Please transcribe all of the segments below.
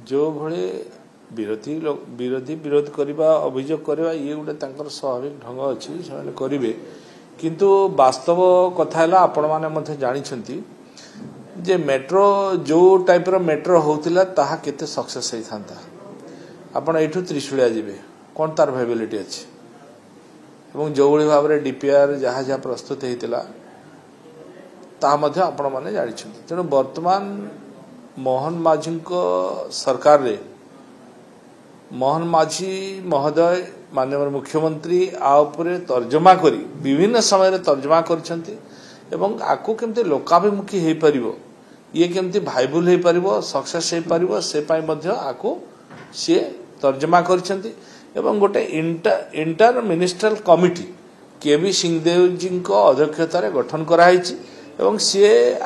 जो भले विरोधी विरोध करवा अभियोग करवा ये गोटे तांकर स्वाभाविक ढंग अच्छी से करेंगे किंतु वास्तव कथा है आपण मैंने जानी जे मेट्रो जो टाइप रो मेट्रो होतिला ताहा केते सक्सेस होता आपण एठू त्रिशूलिया जीवे कौन तार भाइबिलिटी अच्छी एवं जो भाई भाव में डीपीआर जहाँ जहाँ प्रस्तुत होता आपण मैंने जानी तेणु वर्तमान मोहन माझी सरकार रे मोहन माझी महोदय माननीय मुख्यमंत्री आउपरे तर्जमा करी विभिन्न समय तर्जमा करछंती एवं आकु केमते लोकाभिमुखी हे परिबो ये केमते भाइबल हे परिबो सक्सेस हे परिबो से पाई मध्य आकु से तर्जमा करछंती एवं गोटे इंटर मिनिस्ट्रियल कमिटी केबी सिंहदेव जी अध्यक्षतार गठन कराई एवं सी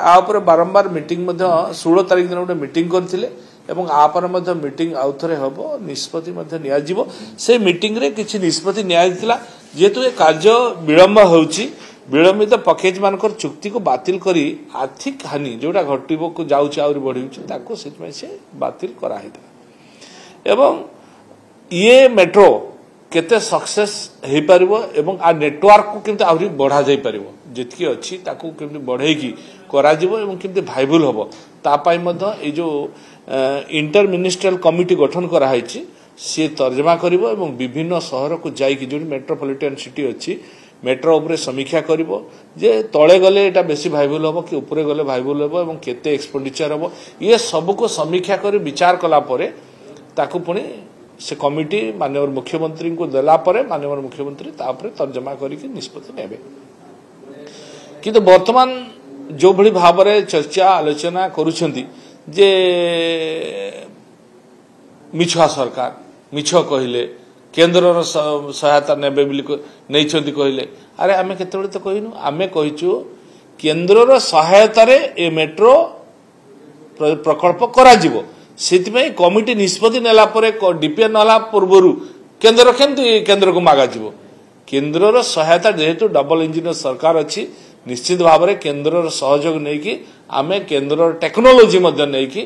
आपर बारंबार मीटिंग 16 तारिख दिन गोटे मीटिंग करथिले एवं आपर मीटिंग आउ थे हम निष्पत्ति नियाजिबो से मीटिंग रे किछि निष्पत्ति नियाजितला जेतु ए कार्य विलंब होउची विलंबित पकेज मानकर चुक्ति को बातिल करी आर्थिक हानि जोटा घटिबो को जाउची आउरी बढ़िउची ताको सेतमे से बातिल करा हिता एवं ये मेट्रो केते सक्सेस हे परिबो एवं आ नेटवर्क को केमते आउरी बढ़ा जाई परिबो जेतकी अछि ताको केमते बढ़ेकी करा जिवो एवं केमते भाइबल हबो ता पाई मध्य ए जो इंटर मिनिस्ट्रियल कमिटी गठन कराई सी तर्जमा करिवो एवं विभिन्न सहर को जाइकी जो मेट्रोपॉलिटन सिटी अच्छी मेट्रो उपरे समीक्षा करिवो जे तळे गले एटा बेसी भाइबल हबो कि ऊपरे गले भाइबल हबो एवं केते एक्सपेंडिचर हबो ये सब को समीक्षा करी विचार कला परे ताकू पुणी से कमिटी माननीय मुख्यमंत्री को देला परे माननीय मुख्यमंत्री तापरे तर्जमा करिकी निष्पत्ति नेबे किंतु वर्तमान जो भली भाव में चर्चा आलोचना करुछंती जे मिछुआ सरकार मिछ कहले केन्द्र सहायता नेबे नहीं कहले अरे आमे केतबेले तो कहिनु आमे कहिछु केन्द्र सहायता रे ए मेट्रो प्रकल्प करा जिवो सेतिमे कमिटी निष्पत्ति नेला परे डीपीआर नला पूर्वरु केन्द्र केमती केन्द्र को मागा जिवो केन्द्र सहायता जेहेतु डबल इंजिन सरकार अच्छी निश्चित भाव में केन्द्र सहयोग नहीं कि आमे केन्द्र टेक्नोलोजी नहीं कि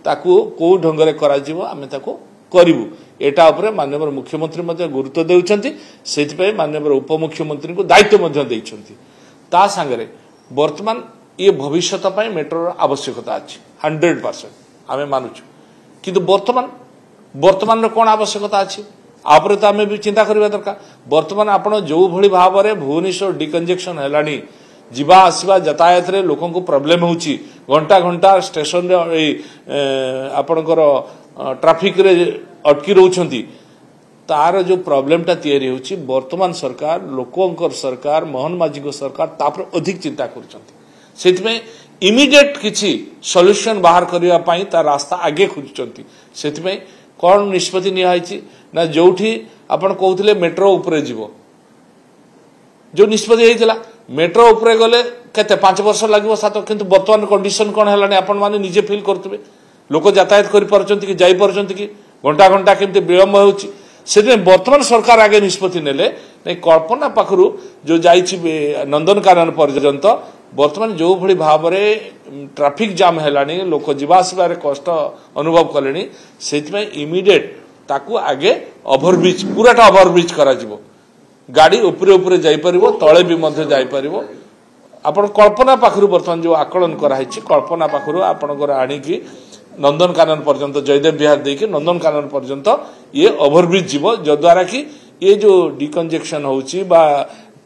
ताकू को ढंग से करा जिवो आमे ताकू करिवु एटा उपरे माननीय मुख्यमंत्री मध्य गुरुत्व देउछंती सेति माननीय उपमुख्यमंत्री को दायित्व मध्य देइछंती ता संगरे वर्तमान ये भविष्यत पई मेट्रो आवश्यकता अछि 100% आमे मानुछु किंतु वर्तमान कोन आवश्यकता अछि आपरे तो आमे भी चिंता करबा दरकार वर्तमान आपण जो भली भाव में भुवनेश्वर डिकंजेक्शन हेलानी जीवा आसवा यातायात रे लोकों को प्रॉब्लम होची घंटा घंटा स्टेशन रे आपनकर ट्रैफिक रे अटकी रहउछंती तार जो प्रॉब्लम ता तयारी होची वर्तमान सरकार लोकोंकर सरकार मोहन माझी को सरकार तापर अधिक चिंता करछंती सेतिमे इमीडिएट किछि सॉल्यूशन बाहर करिया पई ता रास्ता आगे खोजछंती सेतिमे कोन निष्पत्ति निया आइछि ना जोठी आपण कहउथिले मेट्रो ऊपर जीवो जो निष्पत्ति हेइतला मेट्रो ऊपर गले केते 5 वर्ष लागबो सातो किंतु वर्तमान कंडीशन कोन हलानी आपण माने निजे फील करतबे लोक यातायात करि परछंती कि जाई परछंती कि घंटा घंटा केमते विलंब होउची सेते वर्तमान सरकार आगे निष्पत्ति नेले नै कल्पना पाखरु जो जाईछि नंदनकानन पर्यंत वर्तमान जो भली भाव में ट्रैफिक जाम हेलानी लोक जीवासबारे कष्ट अनुभव कलेनी सेतिमे इमीडिएट ताकू आगे ओवरब्रिज पूराटा ओवरब्रिज करा जिवो गाड़ी उपरे उपरे जाई परिबो तळे भी मध्य जाई परिबो आपण कल्पना पाखरु वर्तमान जो आकलन कराई कल्पना पाखरु आपनकर आनी की नंदनकानन पर्यंत जयदेव विहार देकी नंदनकानन पर्यंत ये ओवरब्रिज जीवो जो द्वारा कि ये जो डिकंजेक्शन होउची बा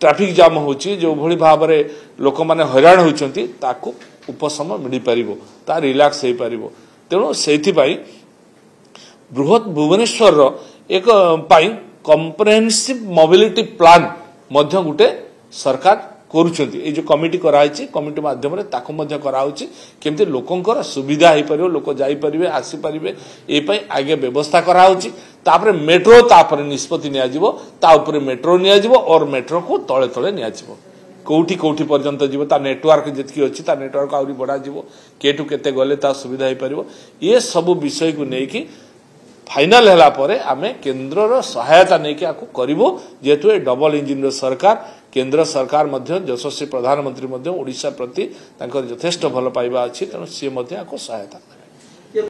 ट्रैफिक जाम होउची जो भली भाव में लोक माने हैरान होउचंती ताकू उपशम मिली परिबो ता रिलैक्स हे परिबो तेणु सेथि पई बृहत भुवनेश्वर रो एक पाई कम्प्रेहेंसिव मोबिलिटी प्लान मध्य गुटे सरकार करूछंती ए जो कमिटी कराइछि कमिटी माध्यम रे ताको मध्य कराउछि केमते लोकंकर सुविधा हे परिबो लोक जाई परिबे आसी परिबे ए पई आगे व्यवस्था कराउछि तापरे मेट्रो तापरे निष्पत्ति निया जिवो ता ऊपर मेट्रो निया जिवो और मेट्रो को तळे तळे निया जिवो कोठी कोठी पर्यंत जीवो ता नेटवर्क जेतकी अछि ता नेटवर्क आउरी बडा जिवो केटु केते गले ता सुविधा हे परिबो ये सब विषय को नै कि फाइनल हैला परे आमे केन्द्र सहायता नहीं कि आकु करिवो जेतु ए डबल इंजिन सरकार केन्द्र सरकार मध्य यशस्वी प्रधानमंत्री मध्य ओडिशा प्रति तांकर यथेष्ट भल पाइबा अछि तेणु सी मध्य आकु सहायता